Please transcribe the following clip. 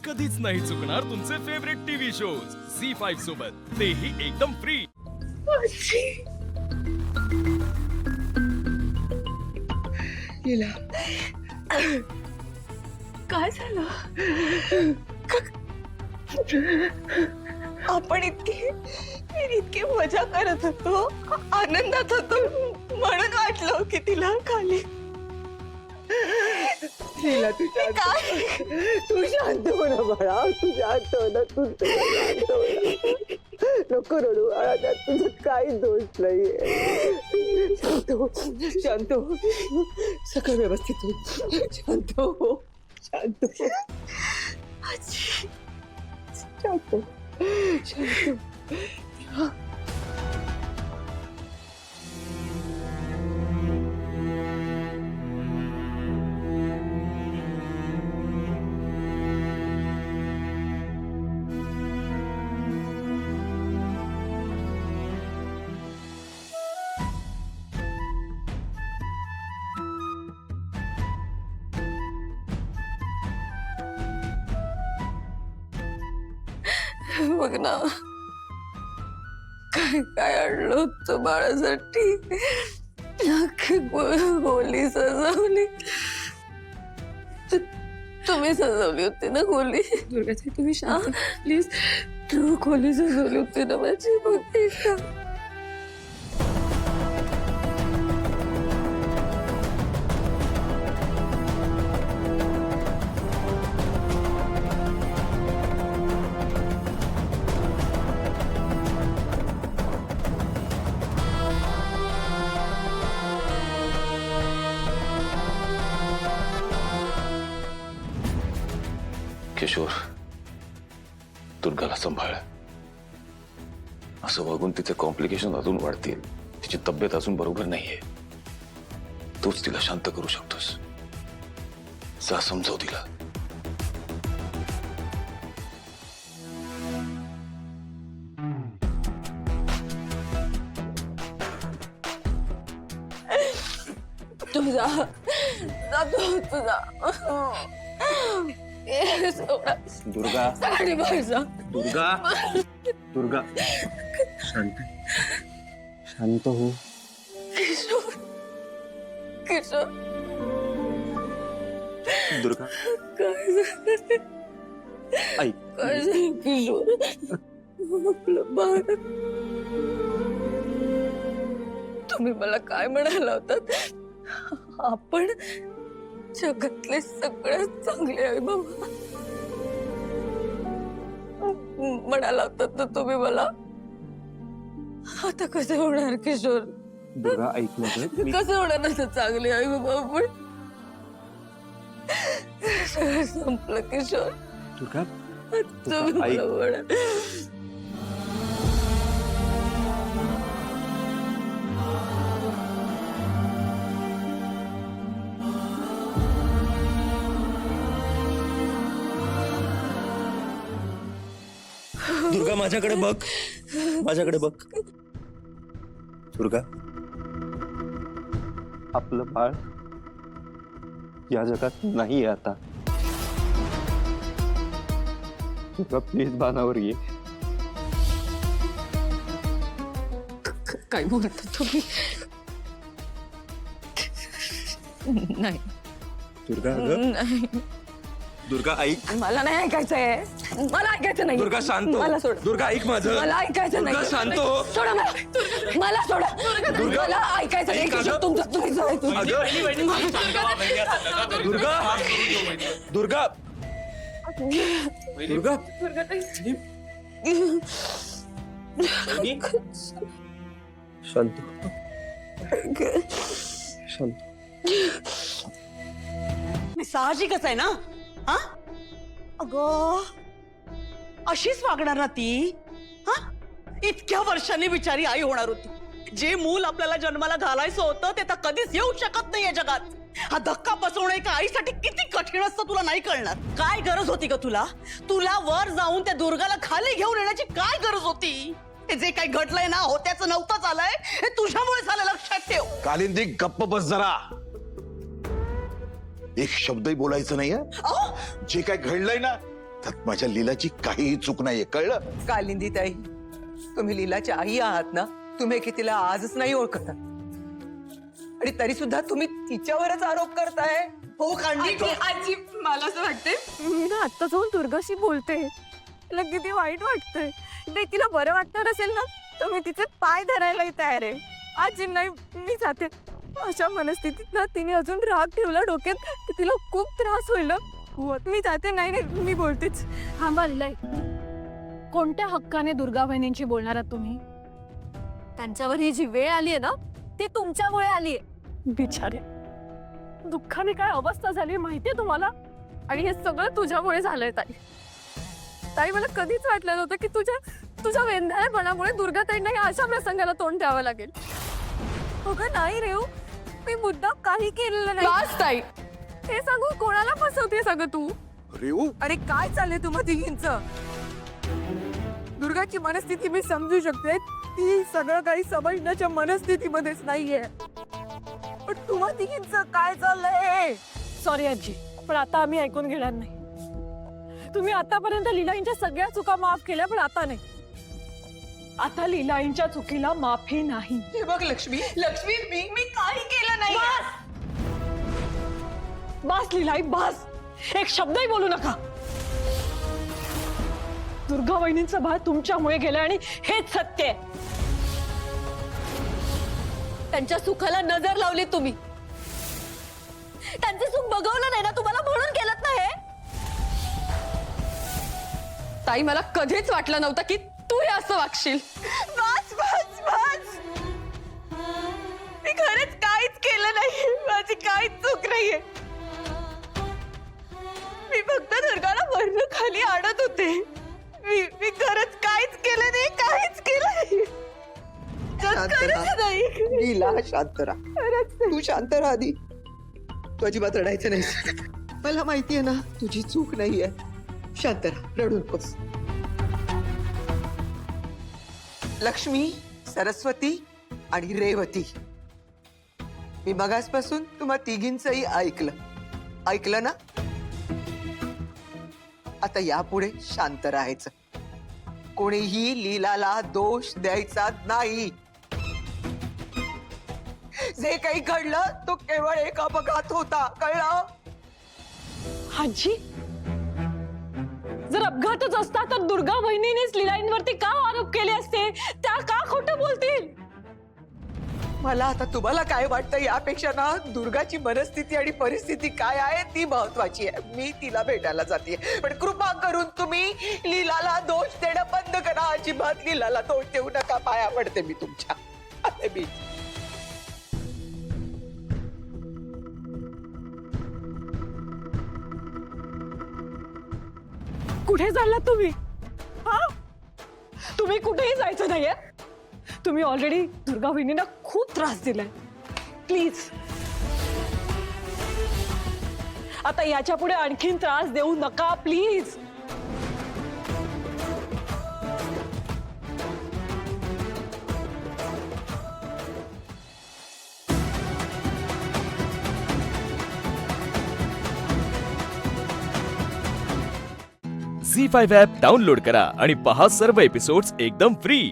कधीच नाही चुकणार तुमचे फेवरेट टीव्ही शोज झी5 सोबत, तेही एकदम फ्री। गेला काय झालं? आपण इतकी मजा करत होतो, आनंदात होतो, म्हणून वाटलं की तिला खाली लीला तू शांत काय? तू शांत हो ना बाळा, तू शांत हो ना, तू शांत हो ना. नको रडू बाळा, त्यात तुझं काही दोष नाहीये. शांत हो, शांत हो, सगळं व्यवस्थित होईल. शांत हो, शांत हो, आजी, शांत हो, शांत हो. बघ ना, काय काय आणलं होतं बाळासाठी. अख्खी खोली सजवली. तुम्ही सजवली होती ना खोली? दुर्गाताई तुम्ही शांत प्लीज. तू खोली सजवली होती ना माझी? बघते का? किशोर, दुर्गाला सांभाळ. असं वागून तिचे कॉम्प्लिकेशन अजून वाढतील. तिची तब्येत अजून बरोबर नाहीये. तूच तिला शांत करू शकतोस. जा समजाव तिला. तुझा तुझा दुर्गा, साडी माझा. दुर्गा, दुर्गा, शांत शांत हो. किशोर, किशोर, दुर्गा काय झालं? ऐक, काय झालं किशोर? आपलं बाळ. तुम्ही मला काय म्हणाला होतात? आपण जगातले सगळ्यात चांगले आई बाबा म्हणाला होतात ना तुम्ही मला. आता कसं होणार किशोर? दुर्गा ऐक ना गं, मी कसं होणार असं चांगले आई बाबा आपण? सगळं संपलं किशोर. दुर्गा तुम्ही ऐक. मला म्हणा. दुर्गा माझ्याकडे बघ, माझ्याकडे बघ. दुर्गा, आपलं बाळ या जगात नाहीये आता. दुर्गा प्लीज बाणावर ये. काय बोलता तुम्ही? नाही दुर्गा अगं, नाही, दुर्गा ऐक. मला नाही ऐकायचंय. मला ऐकायचं नाही. दुर्गा शांत हो. मला सोड. दुर्गा ऐक माझं. मला ऐकायचं नाही. दुर्गा शांत हो. सोडा मला. मला सोडा. दुर्गा. मला ऐकायचं नाही. ऐक अगं. किशोर, तुमचं तुम्ही जाऊ. अगं, दुर्गा, दुर्गा, दुर्गा, शांत शांत. मी साहजिकच आहे ना. हा अगं, अशीच वागणार ना ती. हा इतक्या वर्षांनी बिचारी आई होणार होती. जे मूल आपल्याला जन्माला घालायचं होतं ते तर कधीच येऊ शकत नाही या जगात. हा धक्का बसवणं एका आईसाठी किती कठीण असतं तुला नाही कळणार. काय गरज होती का तुला? तुला वर जाऊन त्या दुर्गाला खाली घेऊन येण्याची काय गरज होती? हे जे काही घडलंय ना, होत्याचं नव्हतं झालंय, हे तुझ्यामुळे झालं, लक्षात ठेव. कालिंदी गप्प बस जरा. एक शब्दही बोलायचं नाहीये. अहो, जे काय घडलंय ना त्यात माझ्या लीलाची काहीही चूक नाहीये, कळलं? कालिंदी ताई, तुम्ही लीलाच्या आई आहात ना? तुम्ही की तिला आजच नाही ओळखत आणि तरी सुद्धा तुम्ही तिच्यावरच आरोप करताय. हो कांडी आजी मला असं वाटतंय मी ना आता जाऊन दुर्गाशी बोलते. तिला किती वाईट वाटतंय. ते तिला बरं वाटणार असेल ना तर मी तिचे पाय धरायलाही तयार आहे. आजी नाही, मी जाते. अशा मनस्थितीत ना तिने अजून राग ठेवला डोक्यात तर तिला खूप त्रास होईल ना. मी जाते. नाही नाही, मी बोलतेच. थांबा लीलाई, कोणत्या हक्काने दुर्गा बहिणींची बोलणार आहात तुम्ही? त्यांच्यावर ही जी वेळ आली आहे ना ती तुमच्यामुळे आली आहे. बिचारे, दुःखाने काय अवस्था झाली माहितीये तुम्हाला? आणि हे सगळं तुझ्यामुळे झालंय ताई. ताई, मला कधीच वाटलं नव्हतं की तुझ्या वेंधाळेपणामुळे दुर्गाताईंना या अशा प्रसंगाला तोंड द्यावं लागेल. अगं नाही रेव, मी मुद्दाम काही केलेलं नाही. बस ताई, हे सांगू कोणाला फसवतेस अगं तू? रेऊ, अरे काय चाललंय तुम्हा तिघींचं? दुर्गाची मनस्थिती मी समजू शकते. ती सगळं काही समजण्याच्या मनस्थितीमध्येच नाहीये. पण तुम्हा तिघींचं काय चाललंय? सॉरी आजी, पण आता आम्ही ऐकून घेणार नाही. तुम्ही आतापर्यंत लीलाईंच्या सगळ्या चुका माफ केल्या, पण आता नाही. आता लीलाईंच्या चुकीला माफी नाही. हे बघ लक्ष्मी, लक्ष्मी मी काही केलं नाही. बस लीलाई, बस. एक शब्दही बोलू नका. दुर्गा वहिनींचं बाळ तुमच्यामुळे गेलं आणि हेच सत्य आहे. त्यांच्या सुखाला नजर लावली तुम्ही. त्यांचे सुख बघवलं नाही ना तुम्हाला, म्हणून केलं ना हे. ताई, मला कधीच वाटलं नव्हतं की तू हे असं वागशील. बस बस बस, मी खरंच काहीच केलं नाही. माझी काहीच चूक नाहीये. मी फक्त दुर्गाला वरनं खाली आणत होते. मी खरंच काहीच केलं नाही, काहीच केलं नाही. खरंच नाही. लीला, शांत राहा. तू शांत राहा आधी. तू अजिबात रडायचं नाही. मला माहितीये ना तुझी चूक नाहीये. शांत राहा, रडू नकोस. लक्ष्मी, सरस्वती आणि रेवती, मी मगासपासून तुम्हा तिघींचंही ऐकलं ना? आता यापुढे शांत राहायचं. कोणीही लीलाला दोष द्यायचा नाही. जे काही घडलं तो केवळ एक अपघात होता, कळलं? आजी, जर अपघातच असता तर दुर्गा बहिणीनेच लीलाईंवरती का आरोप केले असते? त्या का खोटं बोलतील? मला आता तुम्हाला काय वाटतं यापेक्षा ना दुर्गाची मनस्थिती आणि परिस्थिती काय आहे ती महत्वाची आहे. मी तिला भेटायला जाते, पण कृपा करून तुम्ही लीलाला दोष देणं बंद करा. अजिबात लीलाला दोष देऊ नका. पाया पडते मी तुमच्या. आले मी. कुठे चाललात तुम्ही? हा, तुम्ही कुठेही जायचं नाहीये. तुम्ही ऑलरेडी दुर्गा बहिणींना खूप त्रास दिलाय. प्लीज आता याच्या पुढे आणखीन त्रास देऊ नका, प्लीज. झी5 ॲप डाउनलोड करा आणि पहा सर्व एपिसोड्स एकदम फ्री.